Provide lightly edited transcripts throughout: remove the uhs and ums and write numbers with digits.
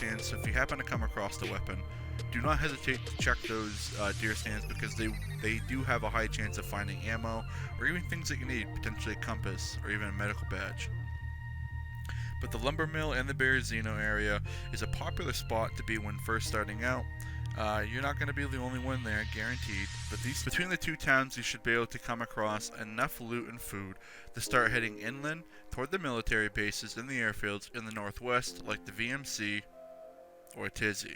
stands, so if you happen to come across the weapon, do not hesitate to check those deer stands because they do have a high chance of finding ammo or even things that you need, potentially a compass or even a medical badge. But the lumber mill and the Berezino area is a popular spot to be when first starting out. You're not going to be the only one there, guaranteed, but between the two towns you should be able to come across enough loot and food to start heading inland toward the military bases and the airfields in the northwest like the VMC or DayZ.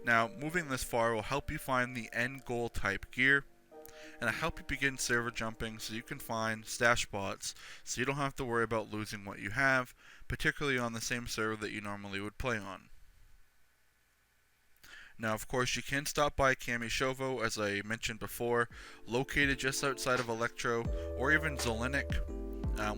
Now, moving this far will help you find the end goal type gear, and it'll help you begin server jumping so you can find stash spots so you don't have to worry about losing what you have, particularly on the same server that you normally would play on. Now, of course, you can stop by Kamishovo, as I mentioned before, located just outside of Electro, or even Zelenik,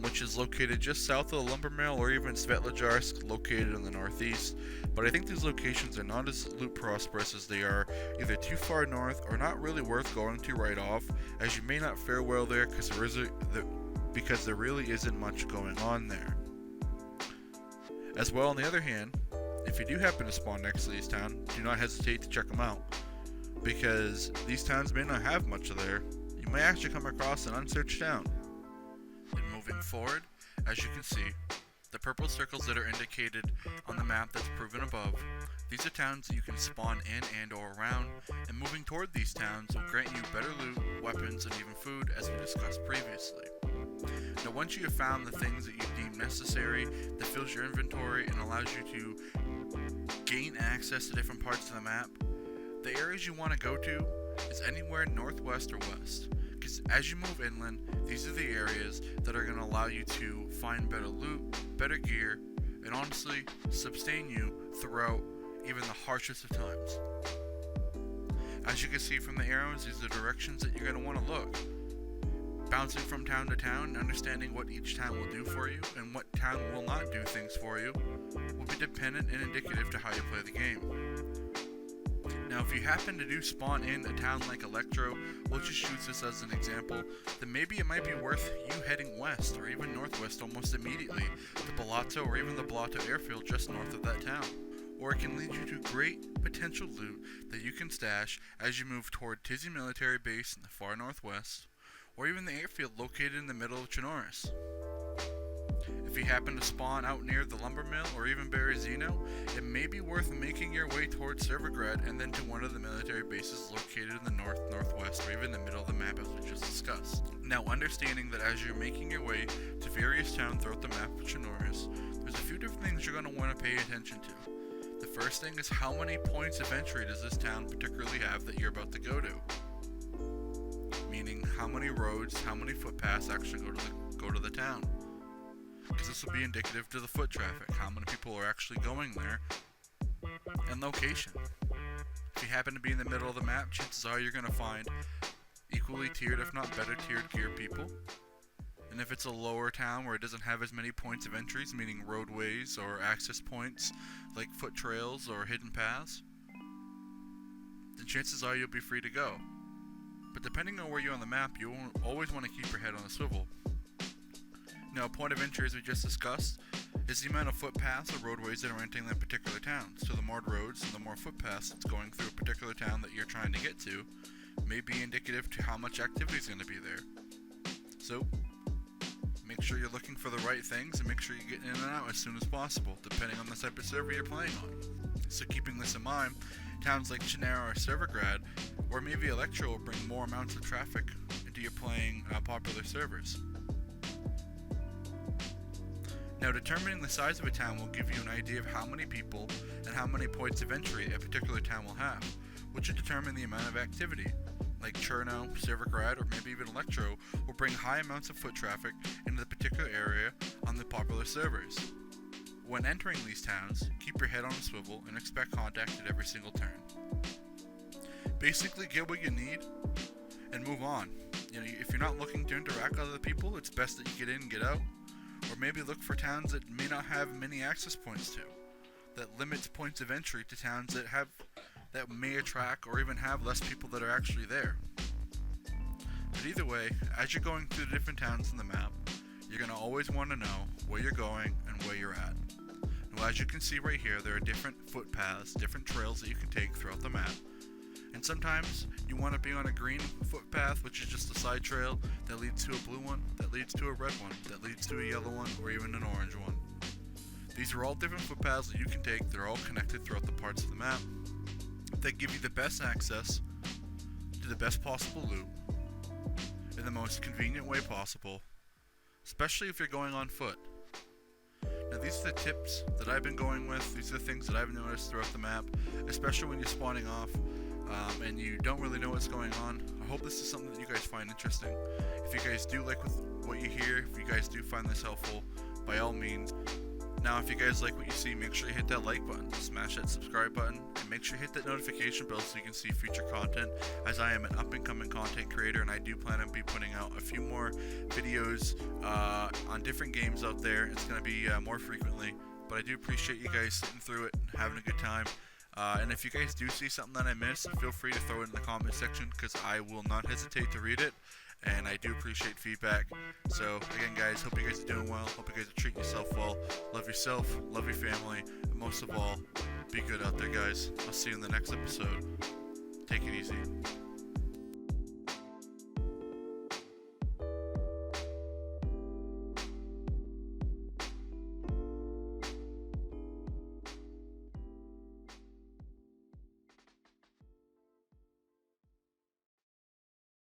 which is located just south of the lumber mill, or even Svetlojarsk, located in the northeast. But I think these locations are not as loot prosperous as they are either too far north or not really worth going to right off, as you may not fare well there because there really isn't much going on there. As well, on the other hand, if you do happen to spawn next to these towns, do not hesitate to check them out, because these towns may not have much there. You may actually come across an unsearched town. And moving forward, as you can see, the purple circles that are indicated on the map that's proven above, these are towns that you can spawn in and or around, and moving toward these towns will grant you better loot, weapons, and even food, as we discussed previously. Now, once you have found the things that you deem necessary that fills your inventory and allows you to gain access to different parts of the map, the areas you want to go to is anywhere northwest or west. Because as you move inland, these are the areas that are going to allow you to find better loot, better gear, and honestly sustain you throughout even the harshest of times. As you can see from the arrows, these are the directions that you're going to want to look. Bouncing from town to town, understanding what each town will do for you and what town will not do things for you will be dependent and indicative to how you play the game. Now, if you happen to do spawn in a town like Electro, we'll just use this as an example, then maybe it might be worth you heading west or even northwest almost immediately to Balato or even the Balato airfield just north of that town. Or it can lead you to great potential loot that you can stash as you move toward DayZ military base in the far northwest, or even the airfield located in the middle of Chernarus. If you happen to spawn out near the lumber mill or even Berezino, it may be worth making your way towards Servergrad and then to one of the military bases located in the northwest or even the middle of the map, as we just discussed. Now, understanding that as you're making your way to various towns throughout the map of Chernarus, there's a few different things you're going to want to pay attention to. The first thing is how many points of entry does this town particularly have that you're about to go to? Meaning, how many roads, how many footpaths actually go to the town? Because this will be indicative to the foot traffic, how many people are actually going there, and location. If you happen to be in the middle of the map, chances are you're going to find equally tiered, if not better tiered gear people. And if it's a lower town where it doesn't have as many points of entries, meaning roadways or access points like foot trails or hidden paths, then chances are you'll be free to go. But depending on where you're on the map, you always want to keep your head on the swivel. Now, a point of entry, as we just discussed, is the amount of footpaths or roadways that are entering that particular town. So the more roads and the more footpaths that's going through a particular town that you're trying to get to may be indicative to how much activity is going to be there. So, make sure you're looking for the right things and make sure you get in and out as soon as possible, depending on the type of server you're playing on. So keeping this in mind, towns like Chernarus or Servergrad, or maybe Electro will bring more amounts of traffic into your playing popular servers. Now, determining the size of a town will give you an idea of how many people and how many points of entry a particular town will have, which will determine the amount of activity. Like Cherno, Servergrad, or maybe even Electro will bring high amounts of foot traffic into the particular area on the popular servers. When entering these towns, keep your head on a swivel and expect contact at every single turn. Basically, get what you need and move on. If you're not looking to interact with other people, it's best that you get in and get out. Or maybe look for towns that may not have many access points to, that limits points of entry to towns that may attract or even have less people that are actually there. But either way, as you're going through the different towns in the map, you're going to always want to know where you're going and where you're at. And Well, as you can see right here, there are different footpaths, different trails that you can take throughout the map. And sometimes you want to be on a green footpath, which is just a side trail that leads to a blue one, that leads to a red one, that leads to a yellow one, or even an orange one. These are all different footpaths that you can take. They're all connected throughout the parts of the map. They give you the best access to the best possible loot in the most convenient way possible, especially if you're going on foot. Now these are the tips that I've been going with. These are the things that I've noticed throughout the map, especially when you're spawning off and you don't really know what's going on. I hope this is something that you guys find interesting. If you guys do like what you hear, if you guys do find this helpful, by all means. Now if you guys like what you see, make sure you hit that like button, smash that subscribe button, and make sure you hit that notification bell so you can see future content, as I am an up and coming content creator and I do plan on putting out a few more videos on different games out there. It's going to be more frequently, but I do appreciate you guys sitting through it and having a good time. And if you guys do see something that I missed, feel free to throw it in the comment section, because I will not hesitate to read it, and I do appreciate feedback. So again guys, hope you guys are doing well, hope you guys are treating yourself well, love yourself, love your family, and most of all, be good out there guys. I'll see you in the next episode. Take it easy.